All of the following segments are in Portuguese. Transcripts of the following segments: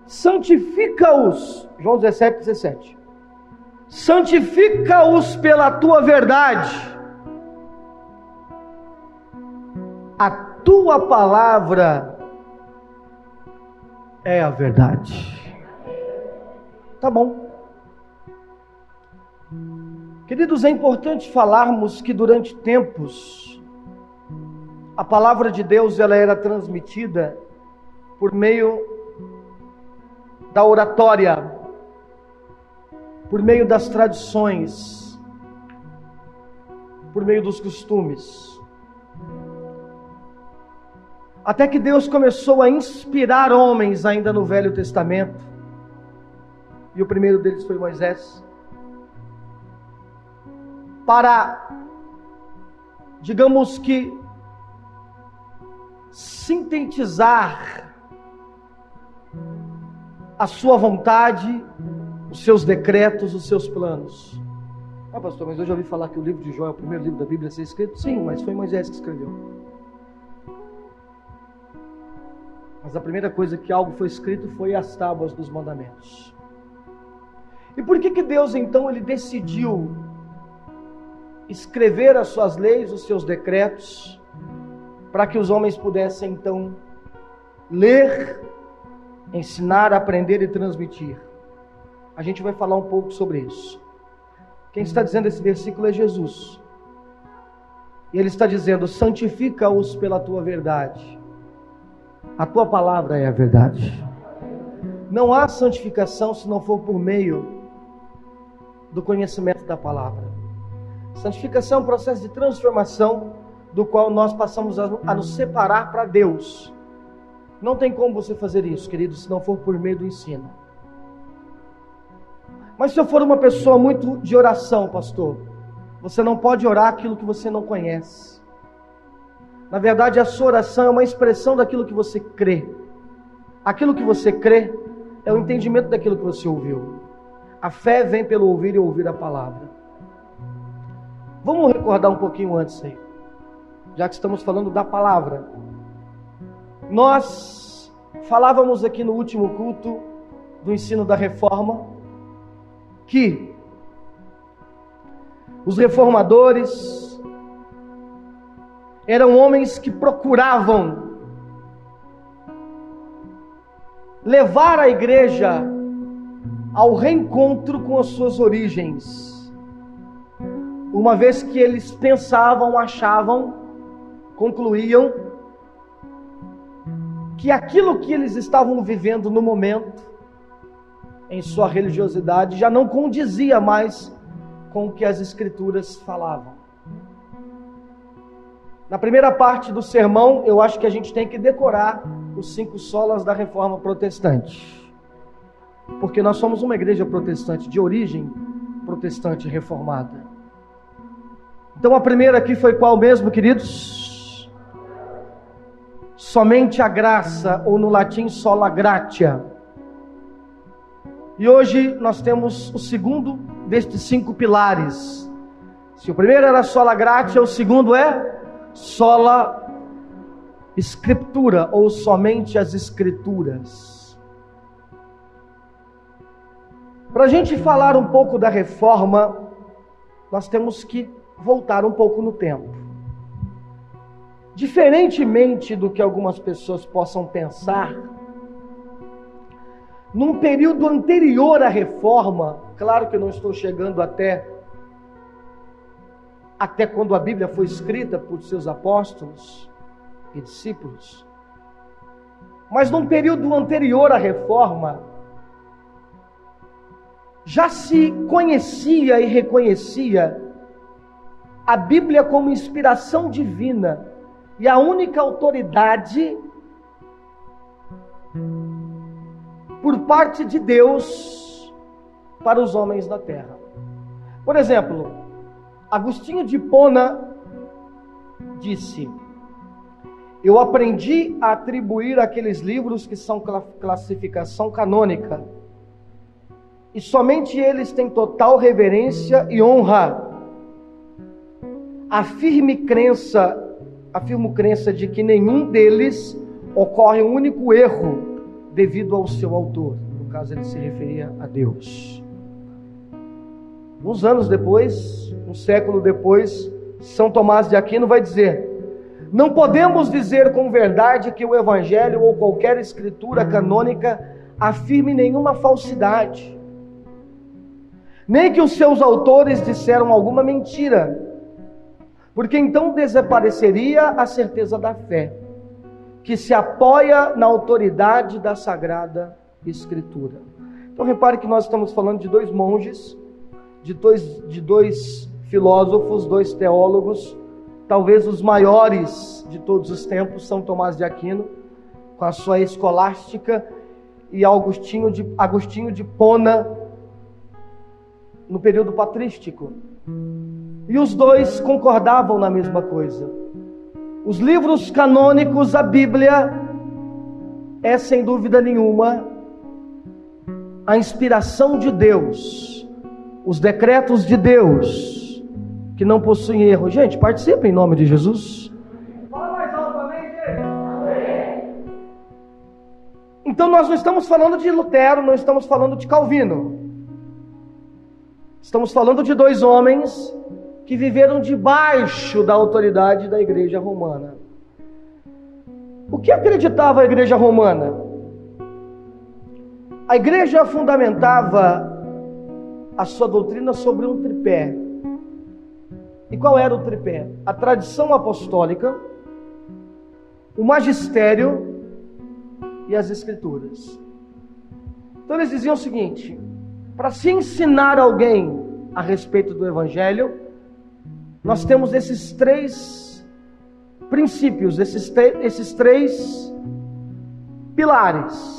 santifica-os, João 17:17. Santifica-os pela tua verdade. A tua palavra é a verdade. Tá bom. Queridos, é importante falarmos que durante tempos a palavra de Deus ela era transmitida por meio da oratória, por meio das tradições, por meio dos costumes. Até que Deus começou a inspirar homens ainda no Velho Testamento, e o primeiro deles foi Moisés, para, digamos que, sintetizar a sua vontade, os seus decretos, os seus planos. Ah, pastor, mas eu já ouvi falar que o livro de Jó é o primeiro livro da Bíblia a ser escrito. Sim, mas foi Moisés que escreveu. Mas a primeira coisa que algo foi escrito foi as tábuas dos mandamentos. E por que Deus então ele decidiu escrever as suas leis, os seus decretos, para que os homens pudessem então ler, ensinar, aprender e transmitir? A gente vai falar um pouco sobre isso. Quem está dizendo esse versículo é Jesus. E ele está dizendo: santifica-os pela tua verdade. A tua palavra é a verdade. Não há santificação se não for por meio do conhecimento da palavra. Santificação é um processo de transformação do qual nós passamos a nos separar para Deus. Não tem como você fazer isso, querido, se não for por meio do ensino. Mas se eu for uma pessoa muito de oração, pastor, você não pode orar aquilo que você não conhece. Na verdade, a sua oração é uma expressão daquilo que você crê. Aquilo que você crê é o entendimento daquilo que você ouviu. A fé vem pelo ouvir e ouvir a palavra. Vamos recordar um pouquinho antes aí, já que estamos falando da palavra. Nós falávamos aqui no último culto do ensino da reforma que os reformadores eram homens que procuravam levar a igreja ao reencontro com as suas origens, uma vez que eles pensavam, achavam, concluíam que aquilo que eles estavam vivendo no momento, em sua religiosidade, já não condizia mais com o que as Escrituras falavam. Na primeira parte do sermão, eu acho que a gente tem que decorar os 5 solas da Reforma Protestante, porque nós somos uma igreja protestante, de origem protestante reformada. Então a primeira aqui foi qual mesmo, queridos? Somente a graça, ou no latim sola gratia. E hoje nós temos o segundo destes 5 pilares. Se o primeiro era sola gratia, o segundo é sola escritura, ou somente as escrituras. Para a gente falar um pouco da reforma, nós temos que voltar um pouco no tempo. Diferentemente do que algumas pessoas possam pensar, num período anterior à reforma, claro que eu não estou chegando até quando a Bíblia foi escrita por seus apóstolos e discípulos, mas num período anterior à reforma, já se conhecia e reconhecia a Bíblia como inspiração divina e a única autoridade por parte de Deus para os homens da terra. Por exemplo, Agostinho de Hipona disse: eu aprendi a atribuir aqueles livros que são classificação canônica, e somente eles têm total reverência e honra. Afirmo crença de que nenhum deles ocorre um único erro, devido ao seu autor. No caso, ele se referia a Deus. Uns anos depois, um século depois, São Tomás de Aquino vai dizer: não podemos dizer com verdade que o Evangelho ou qualquer escritura canônica afirme nenhuma falsidade, nem que os seus autores disseram alguma mentira, porque então desapareceria a certeza da fé, que se apoia na autoridade da Sagrada Escritura. Então repare que nós estamos falando de dois monges, de dois filósofos, dois teólogos, talvez os maiores de todos os tempos, São Tomás de Aquino, com a sua escolástica, e Agostinho de Hipona, no período patrístico. E os dois concordavam na mesma coisa. Os livros canônicos, a Bíblia, é sem dúvida nenhuma a inspiração de Deus, os decretos de Deus, que não possuem erro. Gente, participe em nome de Jesus. Fala mais alto, amém, gente? Amém. Então nós não estamos falando de Lutero, não estamos falando de Calvino. Estamos falando de dois homens que viveram debaixo da autoridade da Igreja Romana. O que acreditava a Igreja Romana? A Igreja fundamentava a sua doutrina sobre um tripé. E qual era o tripé? A tradição apostólica, o magistério e as escrituras. Então eles diziam o seguinte: para se ensinar alguém a respeito do Evangelho, nós temos esses três princípios, esses três pilares.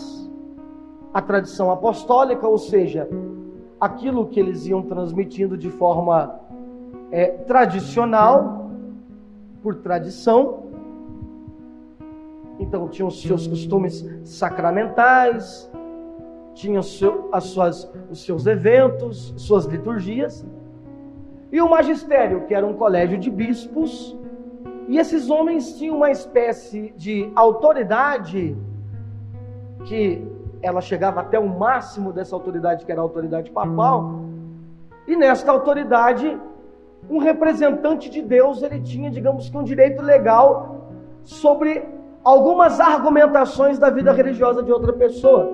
A tradição apostólica, ou seja, aquilo que eles iam transmitindo de forma tradicional, por tradição. Então tinham os seus costumes sacramentais, tinham os seus eventos, suas liturgias. E o magistério, que era um colégio de bispos, e esses homens tinham uma espécie de autoridade, que ela chegava até o máximo dessa autoridade, que era a autoridade papal, e nesta autoridade, um representante de Deus, ele tinha, digamos que, um direito legal sobre algumas argumentações da vida religiosa de outra pessoa.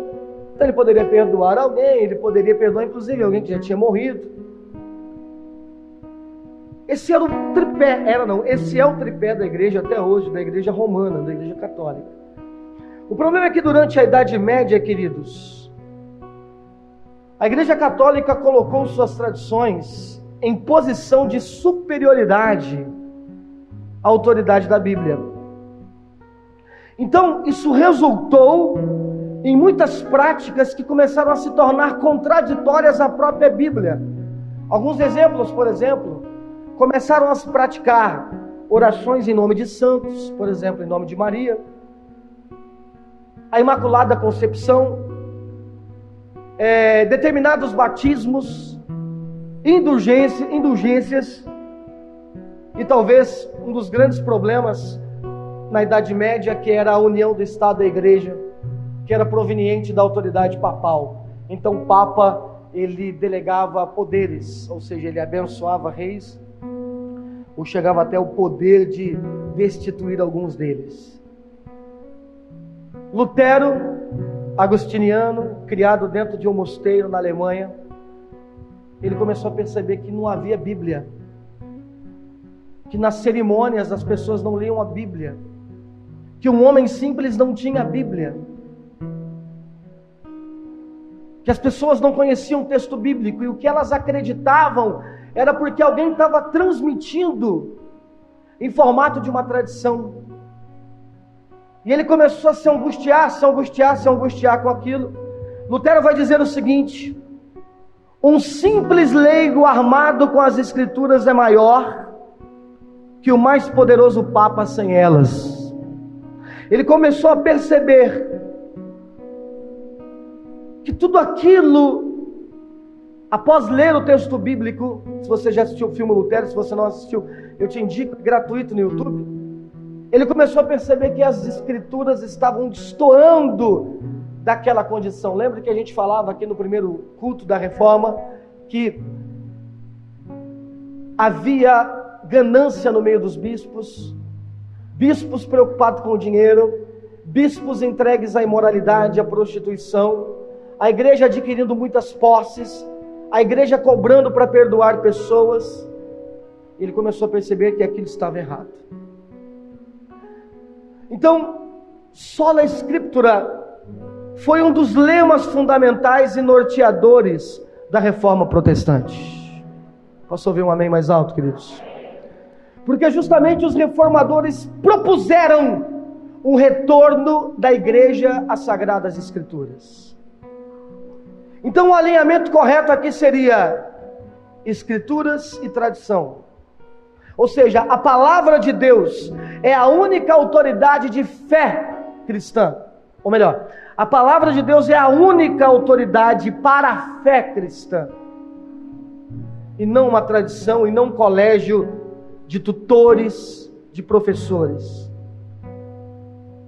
Então ele poderia perdoar alguém, ele poderia perdoar inclusive alguém que já tinha morrido. Esse era o tripé, esse é o tripé da igreja até hoje, da igreja romana, da igreja católica. O problema é que durante a Idade Média, queridos, a igreja católica colocou suas tradições em posição de superioridade à autoridade da Bíblia. Então, isso resultou em muitas práticas que começaram a se tornar contraditórias à própria Bíblia. Alguns exemplos, por exemplo, começaram a se praticar orações em nome de santos, por exemplo, em nome de Maria, a Imaculada Concepção, determinados batismos, indulgências, e talvez um dos grandes problemas na Idade Média, que era a união do Estado e da Igreja, que era proveniente da autoridade papal. Então o Papa, ele delegava poderes, ou seja, ele abençoava reis, ou chegava até o poder de destituir alguns deles. Lutero, agostiniano, criado dentro de um mosteiro na Alemanha, ele começou a perceber que não havia Bíblia, que nas cerimônias as pessoas não liam a Bíblia, que um homem simples não tinha a Bíblia, que as pessoas não conheciam o texto bíblico, e o que elas acreditavam era porque alguém estava transmitindo em formato de uma tradição. E ele começou a se angustiar com aquilo. Lutero vai dizer o seguinte: um simples leigo armado com as escrituras é maior que o mais poderoso Papa sem elas. Ele começou a perceber que tudo aquilo, após ler o texto bíblico, se você já assistiu o filme Lutero, se você não assistiu, eu te indico, gratuito no YouTube. Ele começou a perceber que as escrituras estavam destoando daquela condição. Lembra que a gente falava aqui no primeiro culto da Reforma que havia ganância no meio dos bispos, bispos preocupados com o dinheiro, bispos entregues à imoralidade, à prostituição, a igreja adquirindo muitas posses, a igreja cobrando para perdoar pessoas. Ele começou a perceber que aquilo estava errado. Então, sola Scriptura foi um dos lemas fundamentais e norteadores da Reforma Protestante. Posso ouvir um amém mais alto, queridos? Porque justamente os reformadores propuseram um retorno da igreja às Sagradas Escrituras. Então o alinhamento correto aqui seria Escrituras e tradição. Ou seja, a palavra de Deus é a única autoridade de fé cristã. Ou melhor, a palavra de Deus é a única autoridade para a fé cristã. E não uma tradição, e não um colégio de tutores, de professores.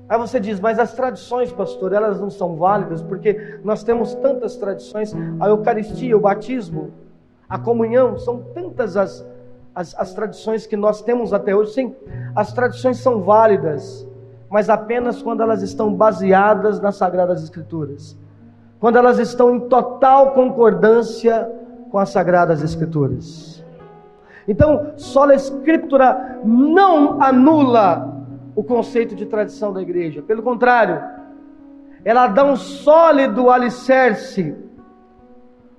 Aí você diz, mas as tradições, pastor, elas não são válidas, porque nós temos tantas tradições, a Eucaristia, o batismo, a comunhão, são tantas as tradições que nós temos até hoje. Sim, as tradições são válidas, mas apenas quando elas estão baseadas nas Sagradas Escrituras, quando elas estão em total concordância com as Sagradas Escrituras. Então, sola Scriptura não anula o conceito de tradição da igreja. Pelo contrário, ela dá um sólido alicerce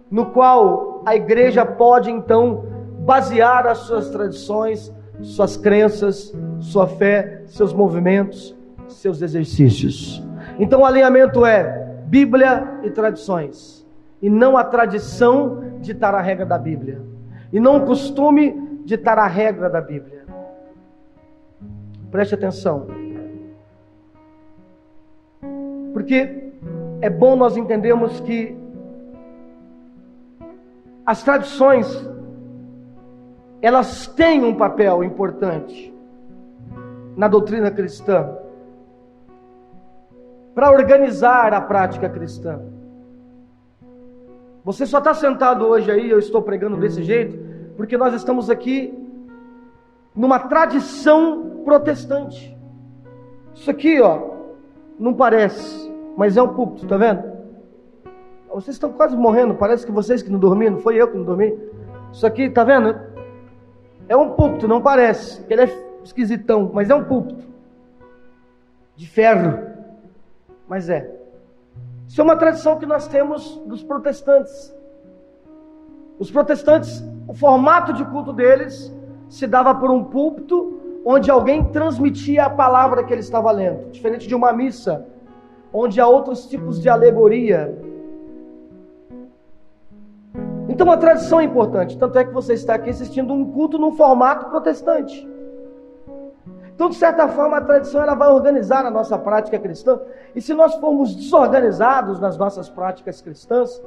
no qual a igreja pode então basear as suas tradições, suas crenças, sua fé, seus movimentos, seus exercícios. Então o alinhamento é Bíblia e tradições, e não a tradição ditar a regra da Bíblia, e não o costume ditar a regra da Bíblia. Preste atenção, porque é bom nós entendermos que as tradições, elas têm um papel importante na doutrina cristã, para organizar a prática cristã. Você só está sentado hoje aí, eu estou pregando desse jeito, porque nós estamos aqui numa tradição protestante. Isso aqui, ó, não parece, mas é um púlpito, tá vendo? Vocês estão quase morrendo, parece que vocês que não dormiram, não foi eu que não dormi. Isso aqui, tá vendo? É um púlpito, não parece, ele é esquisitão, mas é um púlpito de ferro, mas é. Isso é uma tradição que nós temos dos protestantes. Os protestantes, o formato de culto deles se dava por um púlpito onde alguém transmitia a palavra que ele estava lendo, diferente de uma missa, onde há outros tipos de alegoria. Então a tradição é importante, tanto é que você está aqui assistindo um culto num formato protestante. Então, de certa forma, a tradição ela vai organizar a nossa prática cristã, e se nós formos desorganizados nas nossas práticas cristãs,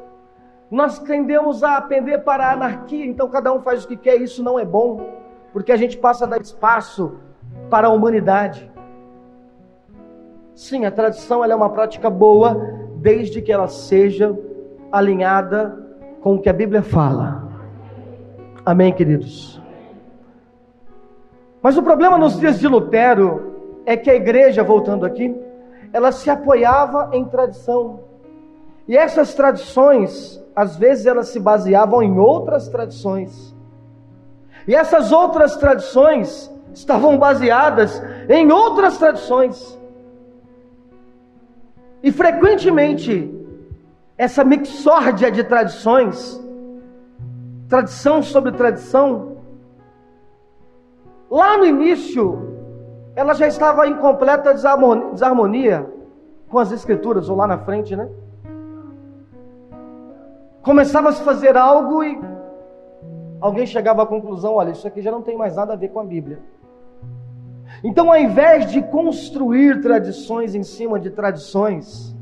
nós tendemos a pender para a anarquia. Então cada um faz o que quer, isso não é bom, porque a gente passa a dar espaço para a humanidade. Sim, a tradição ela é uma prática boa, desde que ela seja alinhada com o que a Bíblia fala. Amém, queridos? Mas o problema nos dias de Lutero é que a igreja, voltando aqui, ela se apoiava em tradição. E essas tradições, às vezes elas se baseavam em outras tradições. E essas outras tradições estavam baseadas em outras tradições. E frequentemente, essa mixórdia de tradições, tradição sobre tradição, lá no início, ela já estava em completa desarmonia com as Escrituras, ou lá na frente, né? Começava a se fazer algo e alguém chegava à conclusão, olha, isso aqui já não tem mais nada a ver com a Bíblia. Então, ao invés de construir tradições em cima de tradições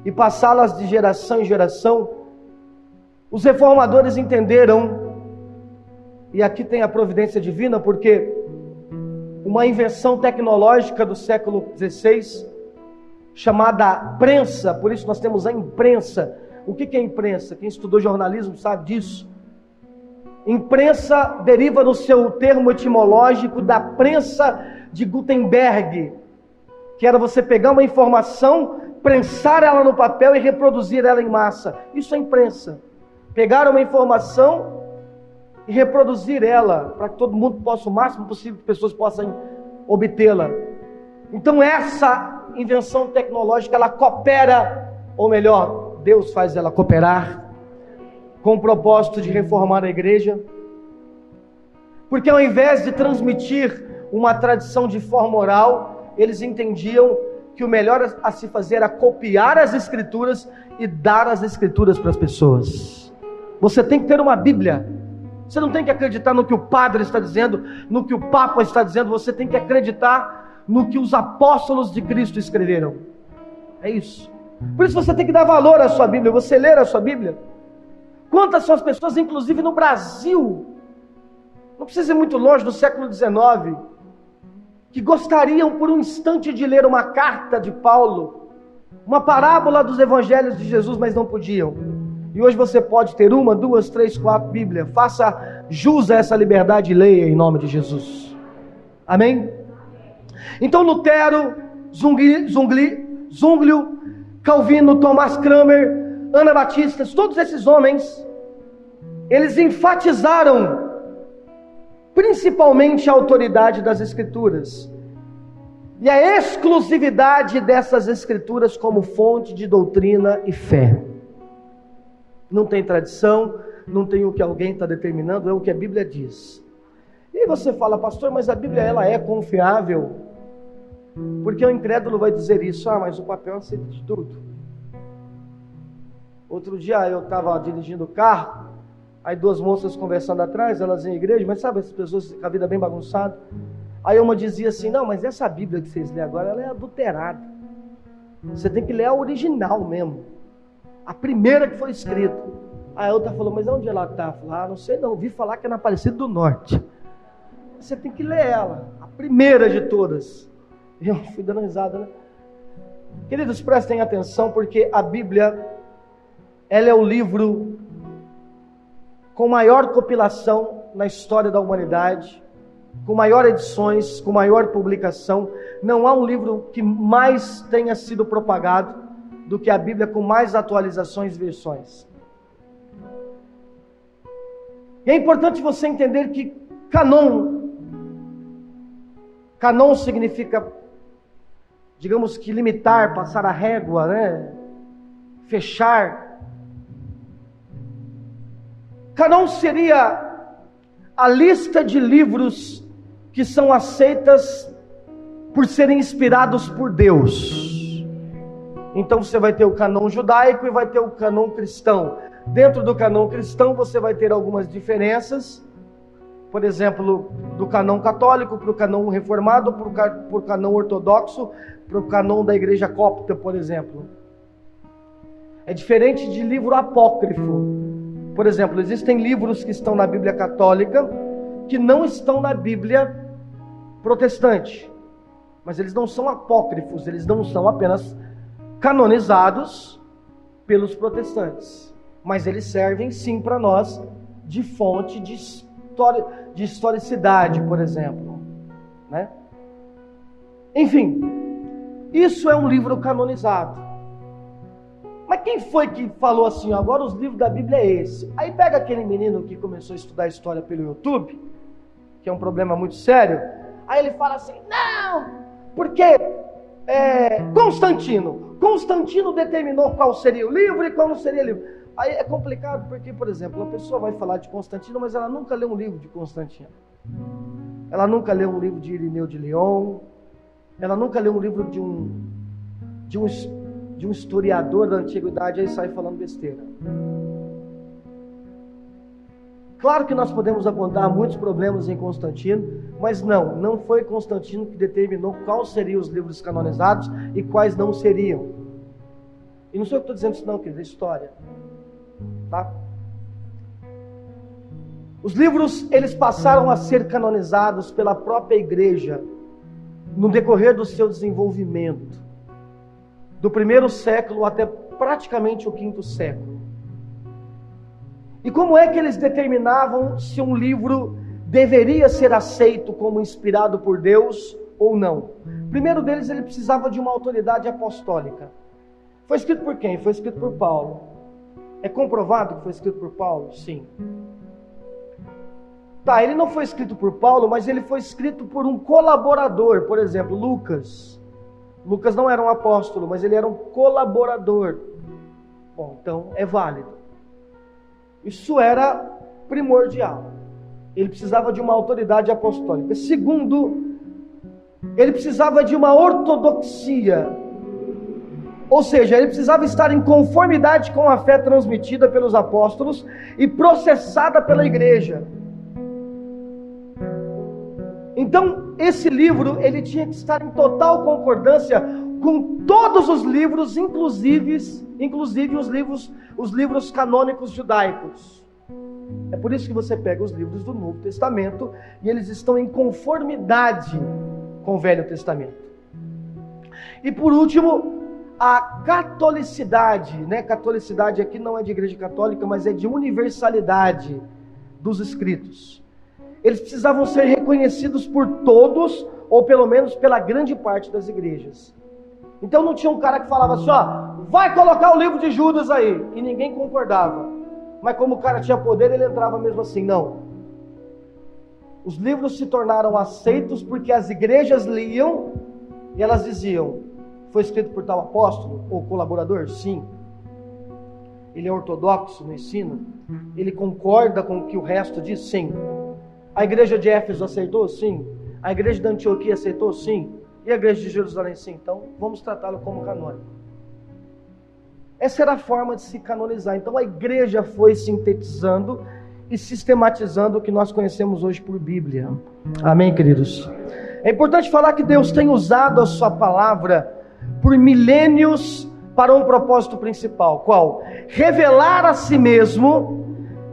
e passá-las de geração em geração, os reformadores entenderam, e aqui tem a providência divina, porque uma invenção tecnológica do século XVI chamada prensa, por isso nós temos a imprensa. O que é imprensa? Quem estudou jornalismo sabe disso. Imprensa deriva no seu termo etimológico da prensa de Gutenberg, que era você pegar uma informação, prensar ela no papel e reproduzir ela em massa. Isso é imprensa. Pegar uma informação e reproduzir ela, para que todo mundo possa, o máximo possível que pessoas possam obtê-la. Então essa invenção tecnológica, ela coopera, ou melhor, Deus faz ela cooperar, com o propósito de reformar a igreja. Porque ao invés de transmitir uma tradição de forma oral, eles entendiam que o melhor a se fazer era copiar as Escrituras e dar as Escrituras para as pessoas. Você tem que ter uma Bíblia. Você não tem que acreditar no que o padre está dizendo, no que o Papa está dizendo. Você tem que acreditar no que os apóstolos de Cristo escreveram. É isso. Por isso você tem que dar valor à sua Bíblia. Você ler a sua Bíblia. Quantas são as pessoas, inclusive no Brasil, não precisa ir muito longe, do século XIX, que gostariam por um instante de ler uma carta de Paulo, uma parábola dos evangelhos de Jesus, mas não podiam. E hoje você pode ter 1, 2, 3, 4 Bíblias. Faça jus a essa liberdade e leia em nome de Jesus. Amém? Então Lutero, Zwinglio, Calvino, Thomas Cranmer, Anabatistas, todos esses homens, eles enfatizaram principalmente a autoridade das Escrituras e a exclusividade dessas Escrituras como fonte de doutrina e fé. Não tem tradição, não tem o que alguém está determinando, é o que a Bíblia diz. E você fala, pastor, mas a Bíblia ela é confiável? Porque o incrédulo vai dizer isso, mas o papel aceita de tudo. Outro dia eu estava dirigindo o carro, aí 2 moças conversando atrás, elas em igreja, mas sabe, essas pessoas com a vida bem bagunçada. Aí uma dizia assim, não, mas essa Bíblia que vocês lêem agora, ela é adulterada. Você tem que ler a original mesmo, a primeira que foi escrita. Aí a outra falou, mas onde ela está? Eu falei, não sei não, ouvi falar que é na Aparecida do Norte. Você tem que ler ela, a primeira de todas. E eu fui dando risada, né? Queridos, prestem atenção, porque a Bíblia, ela é o livro com maior compilação na história da humanidade, com maior edições, com maior publicação. Não há um livro que mais tenha sido propagado do que a Bíblia, com mais atualizações e versões. E é importante você entender que canon significa, digamos que limitar, passar a régua, né? Fechar. Canon seria a lista de livros que são aceitas por serem inspirados por Deus. Então você vai ter o canon judaico e vai ter o canon cristão. Dentro do canon cristão você vai ter algumas diferenças. Por exemplo, do canon católico para o canon reformado, para o canon ortodoxo, para o canon da igreja copta, por exemplo. É diferente de livro apócrifo. Por exemplo, existem livros que estão na Bíblia católica que não estão na Bíblia protestante. Mas eles não são apócrifos, eles não são apenas canonizados pelos protestantes. Mas eles servem sim para nós de fonte de historicidade, por exemplo. Né? Enfim, isso é um livro canonizado. Mas quem foi que falou assim, agora os livros da Bíblia é esse? Aí pega aquele menino que começou a estudar história pelo YouTube, que é um problema muito sério, aí ele fala assim, não, porque Constantino determinou qual seria o livro e qual não seria o livro. Aí é complicado porque, por exemplo, a pessoa vai falar de Constantino, mas ela nunca leu um livro de Constantino. Ela nunca leu um livro de Irineu de Lyon, ela nunca leu um livro de um historiador da antiguidade, aí sai falando besteira. Claro que nós podemos apontar muitos problemas em Constantino, mas não foi Constantino que determinou quais seriam os livros canonizados e quais não seriam. E não sou eu que estou dizendo isso não, querido, é história. Tá? Os livros, eles passaram a ser canonizados pela própria igreja no decorrer do seu desenvolvimento. do primeiro século até praticamente o quinto século. E como é que eles determinavam se um livro deveria ser aceito como inspirado por Deus ou não? O primeiro deles, ele precisava de uma autoridade apostólica. Foi escrito por quem? Foi escrito por Paulo. É comprovado que foi escrito por Paulo? Sim. Tá, ele não foi escrito por Paulo, mas ele foi escrito por um colaborador. Por exemplo, Lucas. Lucas não era um apóstolo, mas ele era um colaborador. Bom, então é válido. Isso era primordial. Ele precisava de uma autoridade apostólica. Segundo, ele precisava de uma ortodoxia. Ou seja, ele precisava estar em conformidade com a fé transmitida pelos apóstolos e processada pela igreja. Então, esse livro, ele tinha que estar em total concordância com todos os livros, inclusive os livros canônicos judaicos. É por isso que você pega os livros do Novo Testamento e eles estão em conformidade com o Velho Testamento. E por último, a catolicidade, né? Catolicidade aqui não é de igreja católica, mas é de universalidade dos escritos. Eles precisavam ser reconhecidos por todos, ou pelo menos pela grande parte das igrejas. Então não tinha um cara que falava assim, ó, vai colocar o livro de Judas aí, e ninguém concordava. Mas como o cara tinha poder, ele entrava mesmo assim. Não. Os livros se tornaram aceitos porque as igrejas liam e elas diziam, foi escrito por tal apóstolo ou colaborador? Sim. Ele é ortodoxo no ensino? Ele concorda com o que o resto diz? Sim. A igreja de Éfeso aceitou? Sim. A igreja de Antioquia aceitou? Sim. E a igreja de Jerusalém? Sim. Então, vamos tratá-lo como canônico. Essa era a forma de se canonizar. Então, a igreja foi sintetizando e sistematizando o que nós conhecemos hoje por Bíblia. Amém, queridos? É importante falar que Deus tem usado a sua palavra por milênios para um propósito principal. Qual? Revelar a si mesmo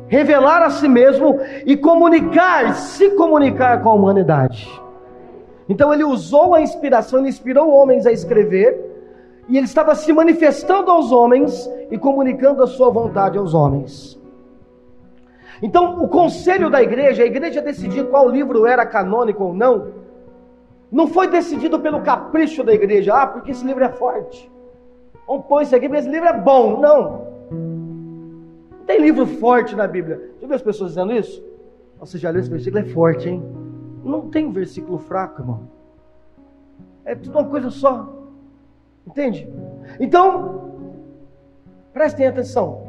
e se comunicar com a humanidade. Então ele usou a inspiração, ele inspirou homens a escrever, e ele estava se manifestando aos homens e comunicando a sua vontade aos homens. Então o conselho da igreja, a igreja decidir qual livro era canônico ou não foi decidido pelo capricho da igreja, porque esse livro é forte, vamos pôr isso aqui porque esse livro é bom. Não tem livro forte na Bíblia. Já viu as pessoas dizendo isso? Você já leu esse versículo? É forte, hein? Não tem versículo fraco, irmão. É tudo uma coisa só. Entende? Então, prestem atenção.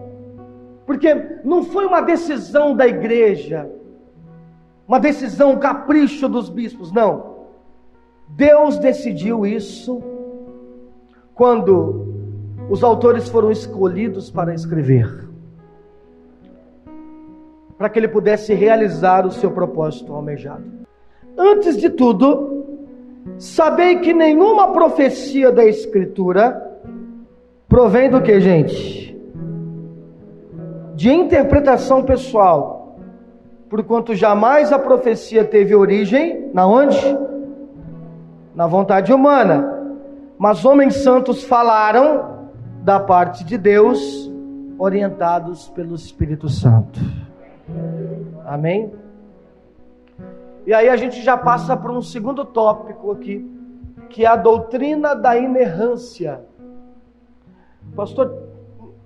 Porque não foi uma decisão da igreja, uma decisão, um capricho dos bispos, não. Deus decidiu isso quando os autores foram escolhidos para escrever, para que ele pudesse realizar o seu propósito almejado. Antes de tudo, sabei que nenhuma profecia da Escritura provém do que, gente? De interpretação pessoal, porquanto jamais a profecia teve origem, na onde? Na vontade humana. Mas homens santos falaram da parte de Deus, orientados pelo Espírito Santo. Amém? E aí a gente já passa para um segundo tópico aqui, que é a doutrina da inerrância. Pastor,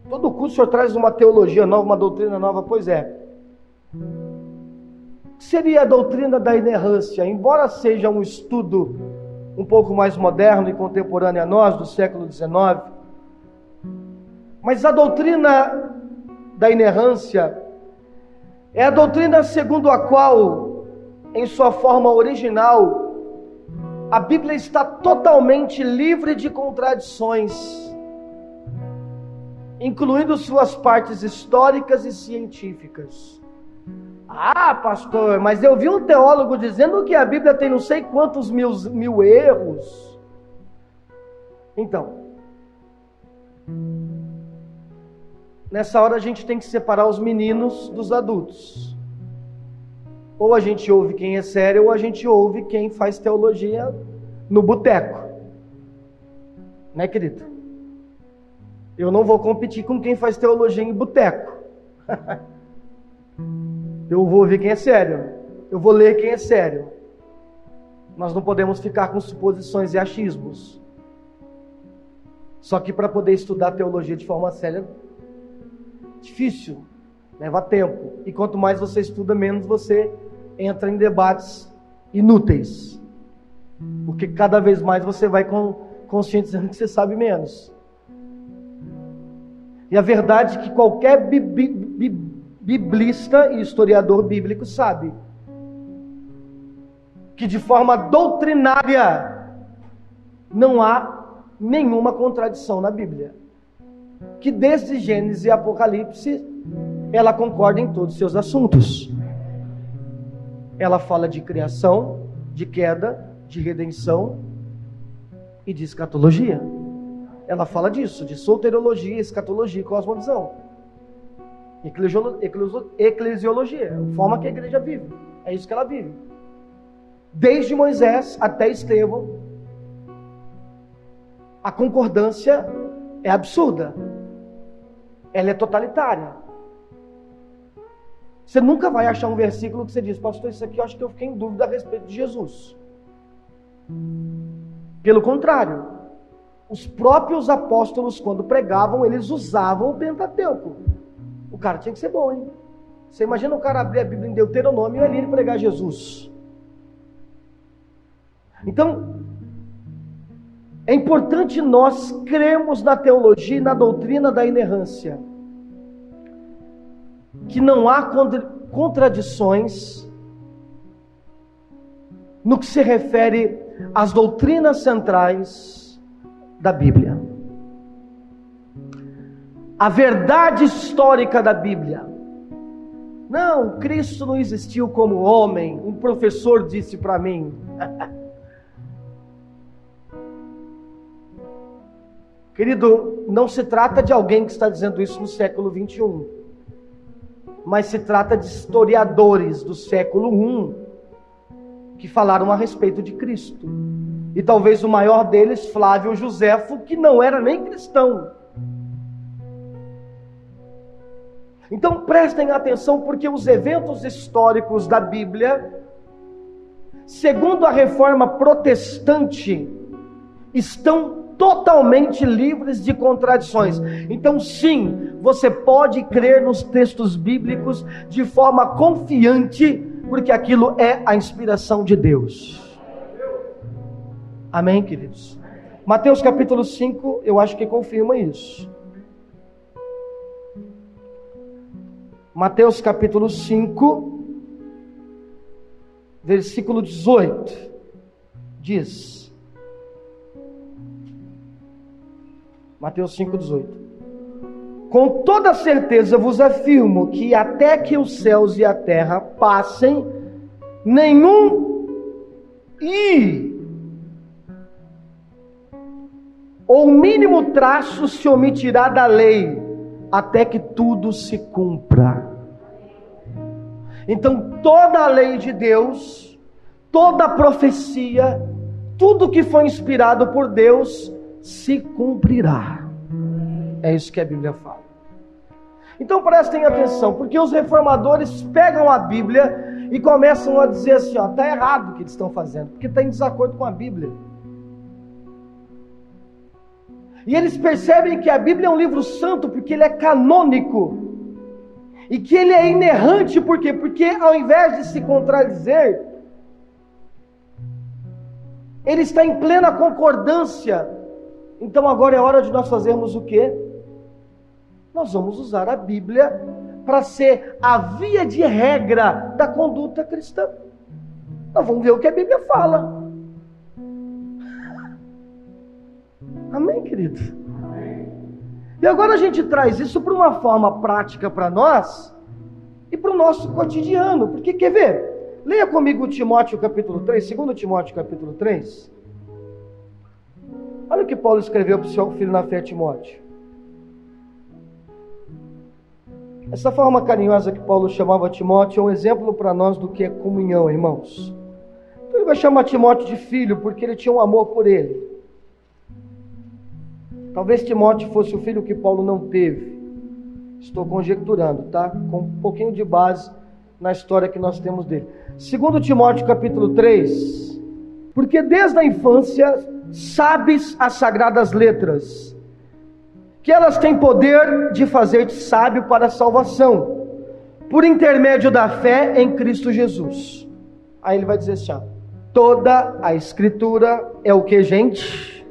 todo curso o senhor traz uma teologia nova, uma doutrina nova. Pois é. O que seria a doutrina da inerrância? Embora seja um estudo um pouco mais moderno e contemporâneo a nós, do século XIX, mas a doutrina da inerrância é a doutrina segundo a qual, em sua forma original, a Bíblia está totalmente livre de contradições, incluindo suas partes históricas e científicas. Ah, pastor, mas eu vi um teólogo dizendo que a Bíblia tem não sei quantos mil erros. Então, nessa hora a gente tem que separar os meninos dos adultos. Ou a gente ouve quem é sério, ou a gente ouve quem faz teologia no boteco. Né, querido? Eu não vou competir com quem faz teologia em boteco. Eu vou ver quem é sério. Eu vou ler quem é sério. Nós não podemos ficar com suposições e achismos. Só que para poder estudar teologia de forma séria, difícil, leva tempo. E quanto mais você estuda, menos você entra em debates inúteis. Porque cada vez mais você vai conscientizando que você sabe menos. E a verdade é que qualquer biblista e historiador bíblico sabe que de forma doutrinária não há nenhuma contradição na Bíblia. Que desde Gênesis e Apocalipse ela concorda em todos os seus assuntos. Ela fala de criação, de queda, de redenção e de escatologia. Ela fala disso, de soteriologia, escatologia e cosmovisão. Eclesiologia, a forma que a igreja vive. É isso que ela vive. Desde Moisés até Estevão, a concordância é absurda. Ela é totalitária. Você nunca vai achar um versículo que você diz: pastor, isso aqui eu acho que eu fiquei em dúvida a respeito de Jesus. Pelo contrário, os próprios apóstolos, quando pregavam, eles usavam o Pentateuco. O cara tinha que ser bom, hein? Você imagina o cara abrir a Bíblia em Deuteronômio e ali ele pregar Jesus. Então, é importante nós crermos na teologia e na doutrina da inerrância. Que não há contradições no que se refere às doutrinas centrais da Bíblia. A verdade histórica da Bíblia. Não, Cristo não existiu como homem. Um professor disse para mim. Querido, não se trata de alguém que está dizendo isso no século 21. Mas se trata de historiadores do século I que falaram a respeito de Cristo. E talvez o maior deles, Flávio Joséfo, que não era nem cristão. Então prestem atenção, porque os eventos históricos da Bíblia, segundo a reforma protestante, estão totalmente livres de contradições. Então sim, você pode crer nos textos bíblicos de forma confiante, porque aquilo é a inspiração de Deus. Amém, queridos? Mateus capítulo 5, eu acho que confirma isso. Mateus capítulo 5, versículo 18, diz: Mateus 5, 18: com toda certeza vos afirmo que até que os céus e a terra passem, nenhum ou mínimo traço se omitirá da lei, até que tudo se cumpra. Então toda a lei de Deus, toda a profecia, tudo que foi inspirado por Deus se cumprirá. É isso que a Bíblia fala. Então prestem atenção, porque os reformadores pegam a Bíblia e começam a dizer assim: ó, está errado o que eles estão fazendo, porque está em desacordo com a Bíblia. E eles percebem que a Bíblia é um livro santo porque ele é canônico. E que ele é inerrante, por quê? Porque ao invés de se contradizer, ele está em plena concordância. Então agora é hora de nós fazermos o quê? Nós vamos usar a Bíblia para ser a via de regra da conduta cristã. Nós vamos ver o que a Bíblia fala. Amém, querido? Amém. E agora a gente traz isso para uma forma prática para nós e para o nosso cotidiano. Porque, quer ver? Leia comigo Timóteo capítulo 3, 2 Timóteo capítulo 3. Olha o que Paulo escreveu para o seu filho na fé, Timóteo. Essa forma carinhosa que Paulo chamava Timóteo é um exemplo para nós do que é comunhão, irmãos. Então ele vai chamar Timóteo de filho porque ele tinha um amor por ele. Talvez Timóteo fosse o filho que Paulo não teve. Estou conjecturando, tá? Com um pouquinho de base na história que nós temos dele. 2 Timóteo capítulo 3. Porque desde a infância sabes as sagradas letras, que elas têm poder de fazer-te sábio para a salvação, por intermédio da fé em Cristo Jesus. Aí ele vai dizer assim, ó, toda a escritura é o que, gente?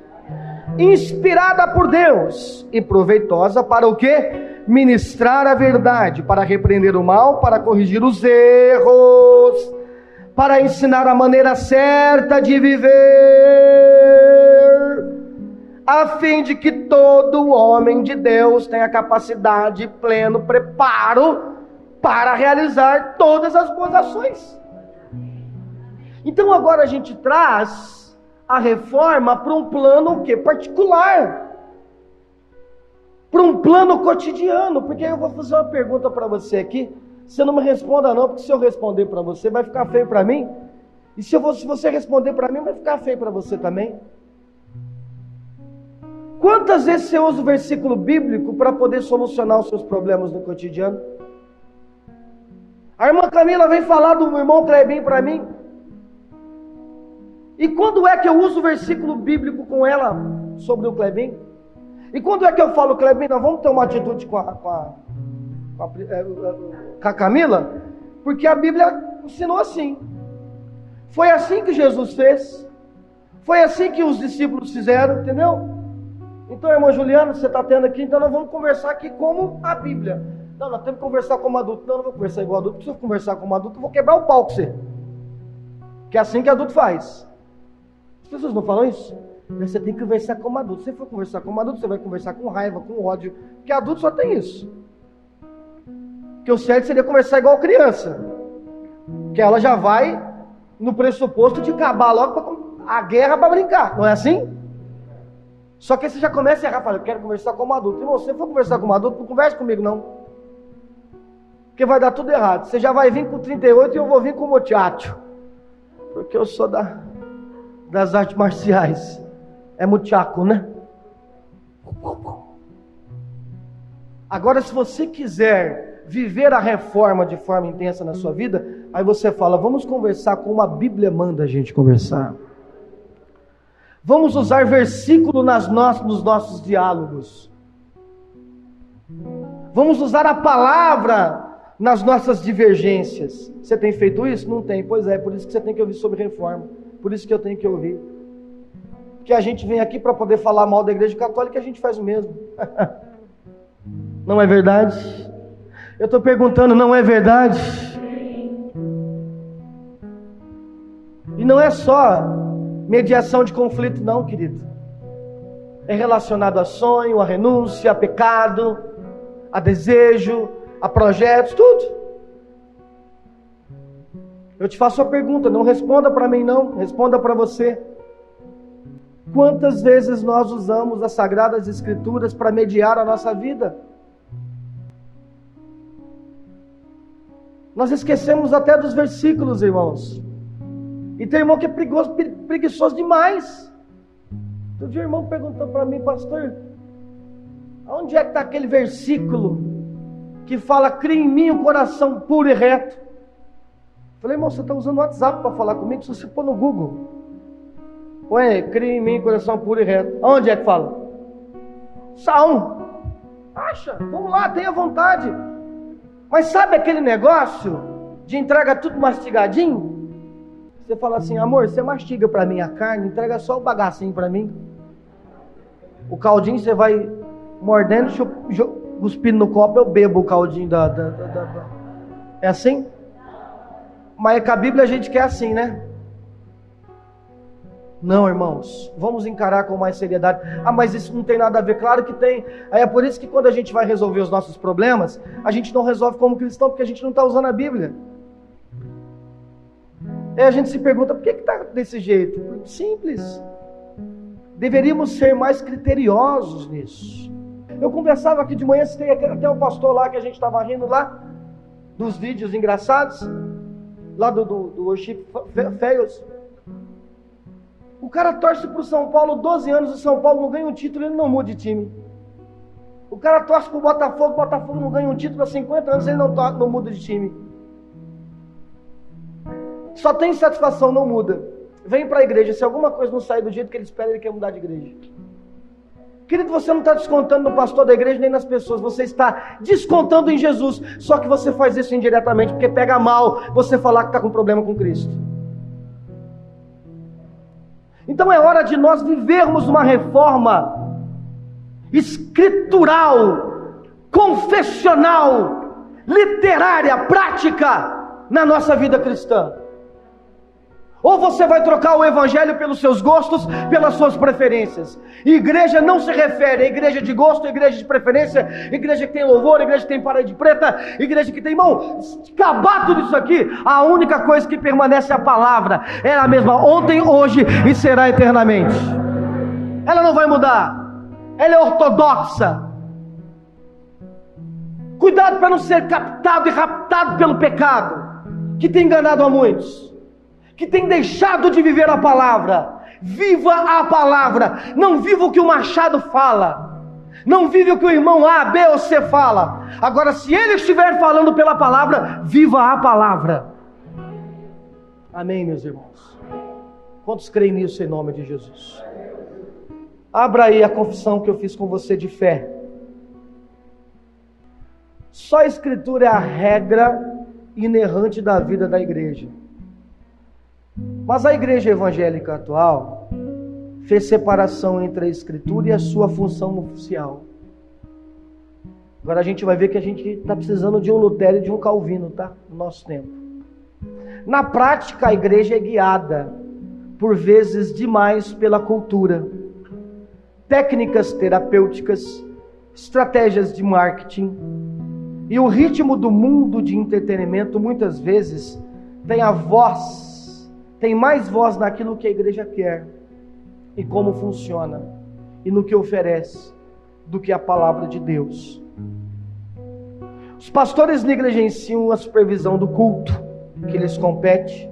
Inspirada por Deus e proveitosa para o que? Ministrar a verdade, para repreender o mal, para corrigir os erros, para ensinar a maneira certa de viver, a fim de que todo homem de Deus tenha capacidade, pleno preparo para realizar todas as boas ações. Então agora a gente traz a reforma para um plano o quê? Particular, para um plano cotidiano. Porque eu vou fazer uma pergunta para você aqui, você não me responda não, porque se eu responder para você vai ficar feio para mim, e se você responder para mim vai ficar feio para você também. Quantas vezes você usa o versículo bíblico para poder solucionar os seus problemas no cotidiano? A irmã Camila vem falar do irmão Clebinho para mim. E quando é que eu uso o versículo bíblico com ela sobre o Clebinho? E quando é que eu falo, Clebinho, nós vamos ter uma atitude com a Camila? Porque a Bíblia ensinou assim. Foi assim que Jesus fez. Foi assim que os discípulos fizeram, entendeu? Então, irmã Juliana, você está tendo aqui, então nós vamos conversar aqui como a Bíblia. Não, nós temos que conversar como adulto. Não, não vou conversar igual adulto, porque se eu conversar como adulto, eu vou quebrar o pau com você. Que é assim que adulto faz. As pessoas não falam isso? Você tem que conversar como adulto. Se você for conversar como adulto, você vai conversar com raiva, com ódio. Porque adulto só tem isso. Porque o certo seria conversar igual criança. Que ela já vai no pressuposto de acabar logo a guerra para brincar. Não é assim? Só que aí você já começa a errar. Fala, eu quero conversar como adulto. E você for conversar como adulto, não converse comigo não. Porque vai dar tudo errado. Você já vai vir com 38 e eu vou vir com muchacho. Porque eu sou das artes marciais. É muchacho, né? Agora, se você quiser viver a reforma de forma intensa na sua vida, aí você fala, vamos conversar como a Bíblia manda a gente conversar. Vamos usar versículo nos nossos diálogos. Vamos usar a palavra nas nossas divergências. Você tem feito isso? Não tem. Pois é, por isso que você tem que ouvir sobre reforma. Por isso que eu tenho que ouvir. Porque a gente vem aqui para poder falar mal da igreja católica e a gente faz o mesmo. Não é verdade? Eu estou perguntando, não é verdade? E não é só mediação de conflito não, querido. É relacionado a sonho, a renúncia, a pecado, a desejo, a projetos, tudo. Eu te faço a pergunta, não responda para mim não, responda para você. Quantas vezes nós usamos as Sagradas Escrituras para mediar a nossa vida? Nós esquecemos até dos versículos, irmãos. E tem irmão que é preguiçoso demais. Outro dia o irmão perguntou para mim, pastor, onde é que está aquele versículo que fala, cria em mim um coração puro e reto? Falei, irmão, você está usando o WhatsApp para falar comigo? Se você pôr no Google, ué, cria em mim um coração puro e reto. Onde é que fala? Salmo. Acha, vamos lá, tenha vontade. Mas sabe aquele negócio de entrega tudo mastigadinho? Você fala assim, amor, você mastiga para mim a carne, entrega só o bagacinho para mim. O caldinho você vai mordendo, cuspindo no copo, eu bebo o caldinho É assim? Mas com a Bíblia a gente quer assim, né? Não, irmãos, vamos encarar com mais seriedade. Ah, mas isso não tem nada a ver. Claro que tem. Aí é por isso que quando a gente vai resolver os nossos problemas, a gente não resolve como cristão, porque a gente não está usando a Bíblia. Aí a gente se pergunta, por que está desse jeito? Simples. Deveríamos ser mais criteriosos nisso. Eu conversava aqui de manhã, citei até um pastor lá que a gente estava rindo lá, dos vídeos engraçados, lá do Worship Fails. O cara torce para o São Paulo 12 anos, o São Paulo não ganha um título, ele não muda de time. O cara torce para o Botafogo não ganha um título há 50 anos, ele não muda de time. Só tem satisfação, não muda. Vem para a igreja, se alguma coisa não sair do jeito que ele espera, ele quer mudar de igreja. Querido, você não está descontando no pastor da igreja nem nas pessoas, você está descontando em Jesus. Só que você faz isso indiretamente, porque pega mal você falar que está com problema com Cristo. Então é hora de nós vivermos uma reforma escritural, confessional, literária, prática na nossa vida cristã. Ou você vai trocar o evangelho pelos seus gostos, pelas suas preferências. E igreja não se refere a igreja de gosto, igreja de preferência, igreja que tem louvor, igreja que tem parede preta, igreja que tem... Irmão, acabar tudo isso aqui, a única coisa que permanece é a palavra. É a mesma ontem, hoje e será eternamente. Ela não vai mudar. Ela é ortodoxa. Cuidado para não ser captado e raptado pelo pecado, que tem enganado a muitos, que tem deixado de viver a palavra. Viva a palavra, não viva o que o Machado fala, não vive o que o irmão A, B ou C fala. Agora, se ele estiver falando pela palavra, viva a palavra. Amém, meus irmãos? Quantos creem nisso em nome de Jesus? Abra aí a confissão que eu fiz com você de fé. Só a Escritura é a regra inerrante da vida da igreja. Mas a igreja evangélica atual fez separação entre a Escritura e a sua função oficial. Agora a gente vai ver que a gente está precisando de um Lutero e de um Calvino, tá? No nosso tempo. Na prática, a igreja é guiada, por vezes demais, pela cultura. Técnicas terapêuticas, estratégias de marketing e o ritmo do mundo de entretenimento muitas vezes tem mais voz naquilo que a igreja quer e como funciona e no que oferece do que a palavra de Deus. Os pastores negligenciam a supervisão do culto que lhes compete,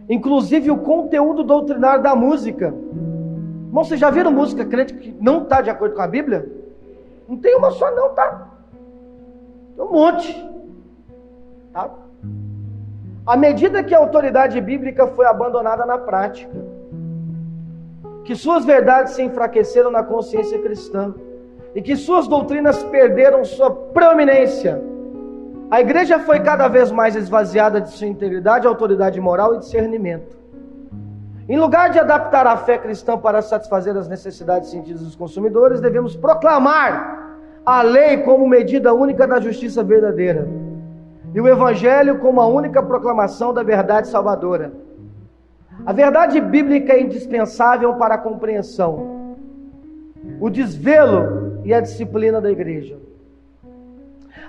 inclusive o conteúdo doutrinário da música. Irmão, vocês já viram música crente que não está de acordo com a Bíblia? Não tem uma só não, tá? Tem um monte, tá? À medida que a autoridade bíblica foi abandonada na prática, que suas verdades se enfraqueceram na consciência cristã e que suas doutrinas perderam sua preeminência, a igreja foi cada vez mais esvaziada de sua integridade, autoridade moral e discernimento. Em lugar de adaptar a fé cristã para satisfazer as necessidades sentidas dos consumidores, devemos proclamar a lei como medida única da justiça verdadeira e o evangelho como a única proclamação da verdade salvadora. A verdade bíblica é indispensável para a compreensão, o desvelo e a disciplina da igreja.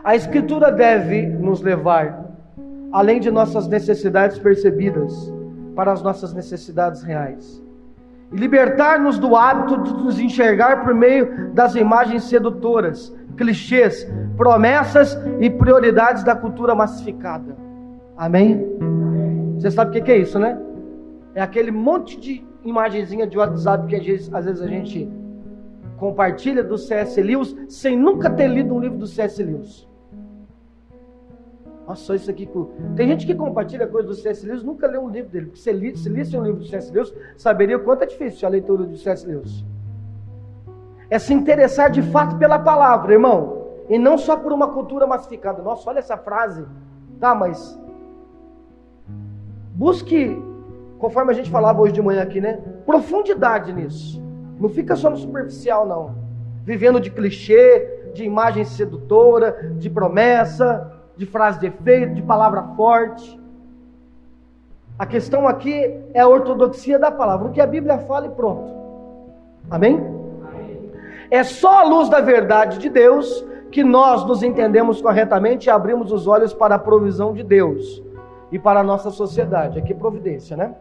A Escritura deve nos levar, além de nossas necessidades percebidas, para as nossas necessidades reais, e libertar-nos do hábito de nos enxergar por meio das imagens sedutoras, clichês, promessas e prioridades da cultura massificada. Amém? Você sabe o que é isso, né? É aquele monte de imagenzinha de WhatsApp que às vezes a gente compartilha do C.S. Lewis sem nunca ter lido um livro do C.S. Lewis. Nossa, isso aqui... Tem gente que compartilha coisa do C.S. Lewis, nunca leu um livro dele. Porque se lisse um livro do C.S. Lewis, saberia o quanto é difícil a leitura do C.S. Lewis. É se interessar de fato pela palavra, irmão, e não só por uma cultura massificada. Nossa, olha essa frase. Tá, mas busque, conforme a gente falava hoje de manhã aqui, né? Profundidade nisso. Não fica só no superficial, não. Vivendo de clichê, de imagem sedutora, de promessa, de frase de efeito, de palavra forte. A questão aqui é a ortodoxia da palavra. O que a Bíblia fala e pronto. Amém? É só à luz da verdade de Deus que nós nos entendemos corretamente e abrimos os olhos para a provisão de Deus e para a nossa sociedade. Aqui providência, né?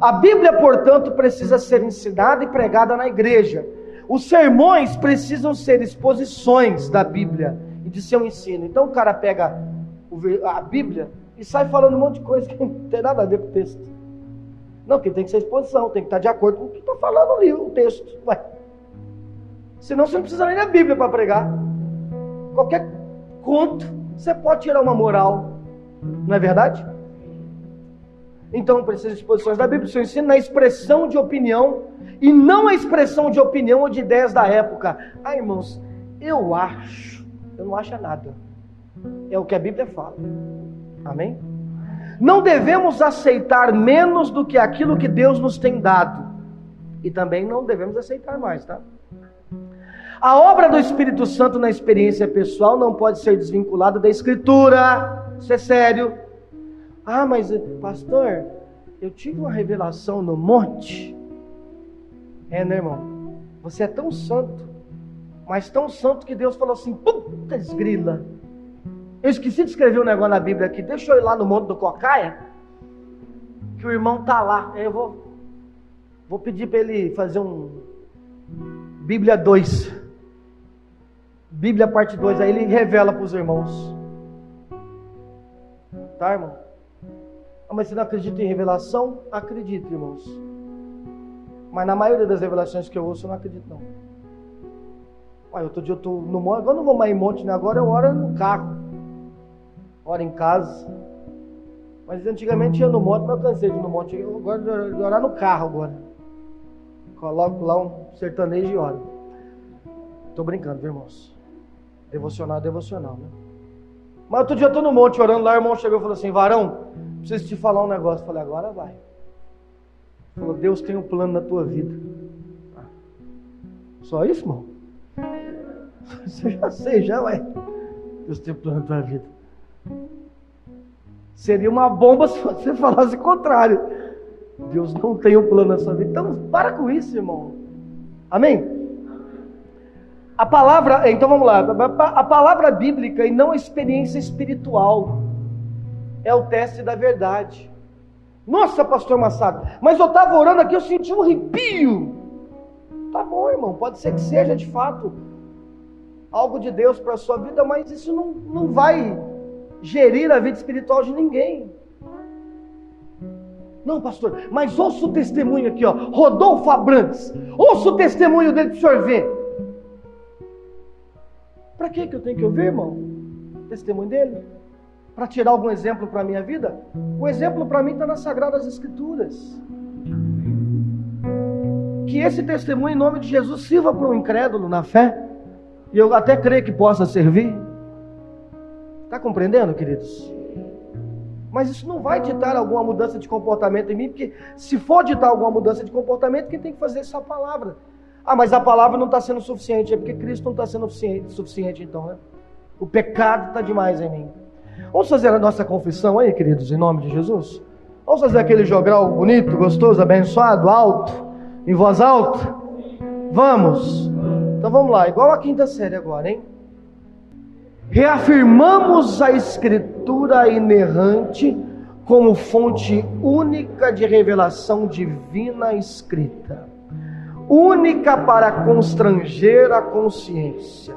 A Bíblia, portanto, precisa ser ensinada e pregada na igreja. Os sermões precisam ser exposições da Bíblia e de seu ensino. Então o cara pega a Bíblia e sai falando um monte de coisa que não tem nada a ver com o texto. Não, porque tem que ser exposição, tem que estar de acordo com o que está falando ali, o texto. Ué. Senão você não precisa nem da Bíblia para pregar. Qualquer conto, você pode tirar uma moral. Não é verdade? Então precisa de exposições da Bíblia. O Senhor ensina na expressão de opinião e não a expressão de opinião ou de ideias da época. Ah, irmãos, eu não acho nada. É o que a Bíblia fala. Amém? Não devemos aceitar menos do que aquilo que Deus nos tem dado. E também não devemos aceitar mais, tá? A obra do Espírito Santo na experiência pessoal não pode ser desvinculada da Escritura. Isso é sério. Ah, mas pastor, eu tive uma revelação no monte. Né, irmão? Você é tão santo, mas tão santo que Deus falou assim, puta esgrila. Eu esqueci de escrever um negócio na Bíblia aqui, deixa eu ir lá no Monte do Cocaia, que o irmão tá lá. Eu vou pedir para ele fazer um Bíblia 2. Bíblia parte 2, aí ele revela para os irmãos. Tá, irmão? Ah, mas você não acredita em revelação? Acredito, irmãos. Mas na maioria das revelações que eu ouço, eu não acredito, não. Olha, outro dia eu estou no monte, agora eu não vou mais em monte, né? Agora eu oro no carro. Oro em casa. Mas antigamente ia no monte, mas eu cansei de ir no monte. Eu gosto de orar no carro agora. Coloco lá um sertanejo e oro. Estou brincando, viu, irmãos? Devocional, né? Mas outro dia eu estou no monte orando lá, o irmão chegou e falou assim, varão, preciso te falar um negócio. Eu falei, agora vai. Ele falou, Deus tem um plano na tua vida. Só isso, irmão? Você já sei, já, ué. Deus tem um plano na tua vida. Seria uma bomba se você falasse o contrário. Deus não tem um plano na sua vida. Então, para com isso, irmão. Amém? A palavra, então vamos lá. A palavra bíblica e não a experiência espiritual é o teste da verdade. Nossa, pastor Massado, mas eu estava orando aqui, eu senti um arrepio. Tá bom, irmão, pode ser que seja de fato algo de Deus para a sua vida, mas isso não vai gerir a vida espiritual de ninguém. Não, pastor, mas ouça o testemunho aqui, ó, Rodolfo Abrantes, ouça o testemunho dele para o senhor ver. Para que eu tenho que ouvir, irmão? O testemunho dele? Para tirar algum exemplo para a minha vida? O exemplo para mim está nas Sagradas Escrituras. Que esse testemunho em nome de Jesus sirva para um incrédulo na fé. E eu até creio que possa servir. Está compreendendo, queridos? Mas isso não vai ditar alguma mudança de comportamento em mim, porque se for ditar alguma mudança de comportamento, quem tem que fazer essa palavra? Ah, mas a palavra não está sendo suficiente, é porque Cristo não está sendo suficiente então, né? O pecado está demais em mim. Vamos fazer a nossa confissão aí, queridos, em nome de Jesus? Vamos fazer aquele jogral bonito, gostoso, abençoado, alto, em voz alta? Vamos! Então vamos lá, igual a quinta série agora, hein? Reafirmamos a Escritura inerrante como fonte única de revelação divina escrita, única para constranger a consciência.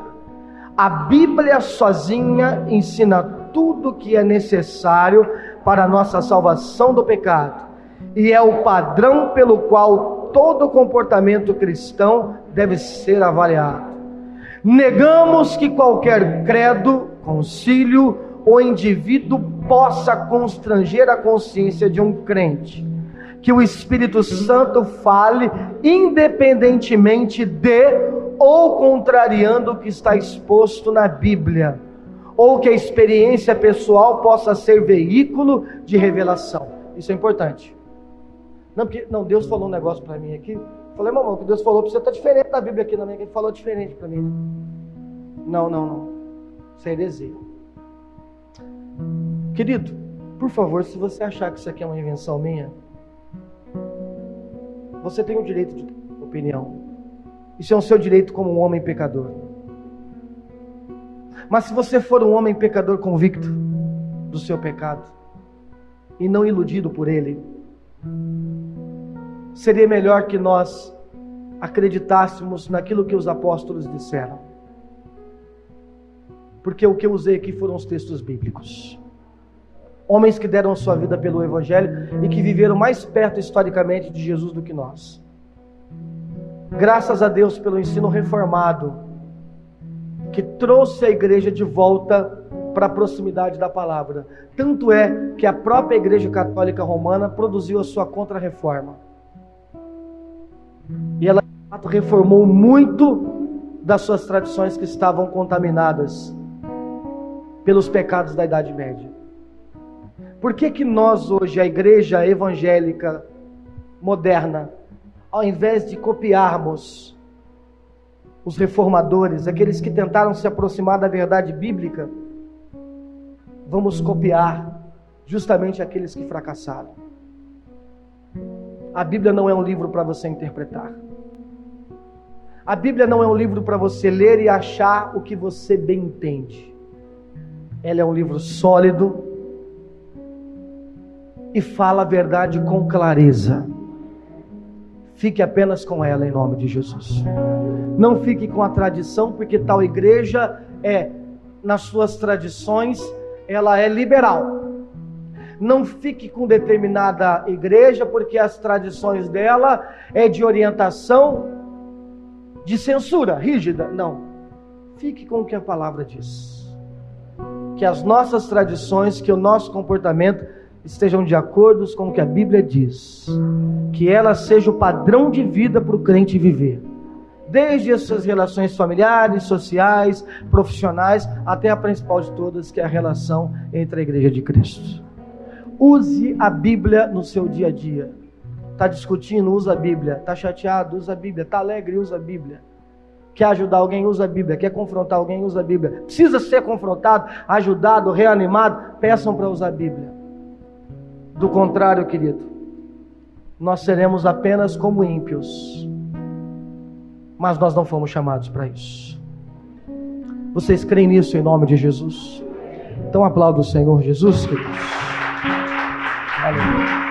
A Bíblia sozinha ensina tudo o que é necessário para a nossa salvação do pecado, e é o padrão pelo qual todo comportamento cristão deve ser avaliado. Negamos que qualquer credo, concílio ou indivíduo possa constranger a consciência de um crente. Que o Espírito Santo fale independentemente de ou contrariando o que está exposto na Bíblia, ou que a experiência pessoal possa ser veículo de revelação. Isso é importante. Não, Deus falou um negócio para mim aqui. Falei, mamãe, o que Deus falou para você está diferente da Bíblia aqui na minha, que Ele falou diferente para mim. Não. Isso é heresia. Querido, por favor, se você achar que isso aqui é uma invenção minha, você tem o direito de ter opinião. Isso é o seu direito como um homem pecador. Mas se você for um homem pecador convicto do seu pecado e não iludido por ele, seria melhor que nós acreditássemos naquilo que os apóstolos disseram. Porque o que eu usei aqui foram os textos bíblicos. Homens que deram sua vida pelo Evangelho e que viveram mais perto historicamente de Jesus do que nós. Graças a Deus pelo ensino reformado, que trouxe a igreja de volta para a proximidade da palavra. Tanto é que a própria Igreja Católica Romana produziu a sua Contra-Reforma. E ela, de fato, reformou muito das suas tradições que estavam contaminadas pelos pecados da Idade Média. Por que nós hoje, a igreja evangélica moderna, ao invés de copiarmos os reformadores, aqueles que tentaram se aproximar da verdade bíblica, vamos copiar justamente aqueles que fracassaram? A Bíblia não é um livro para você interpretar. A Bíblia não é um livro para você ler e achar o que você bem entende. Ela é um livro sólido e fala a verdade com clareza. Fique apenas com ela em nome de Jesus. Não fique com a tradição, porque tal igreja nas suas tradições, ela é liberal. Não fique com determinada igreja, porque as tradições dela é de orientação de censura rígida. Não. Fique com o que a palavra diz. Que as nossas tradições, que o nosso comportamento estejam de acordo com o que a Bíblia diz. Que ela seja o padrão de vida para o crente viver. Desde as suas relações familiares, sociais, profissionais, até a principal de todas, que é a relação entre a igreja de Cristo. Use a Bíblia no seu dia a dia. Está discutindo? Usa a Bíblia. Está chateado? Usa a Bíblia. Está alegre? Usa a Bíblia. Quer ajudar alguém? Usa a Bíblia. Quer confrontar alguém? Usa a Bíblia. Precisa ser confrontado, ajudado, reanimado? Peçam para usar a Bíblia. Do contrário, querido, nós seremos apenas como ímpios. Mas nós não fomos chamados para isso. Vocês creem nisso em nome de Jesus? Então aplauda o Senhor Jesus, queridos. Aleluia.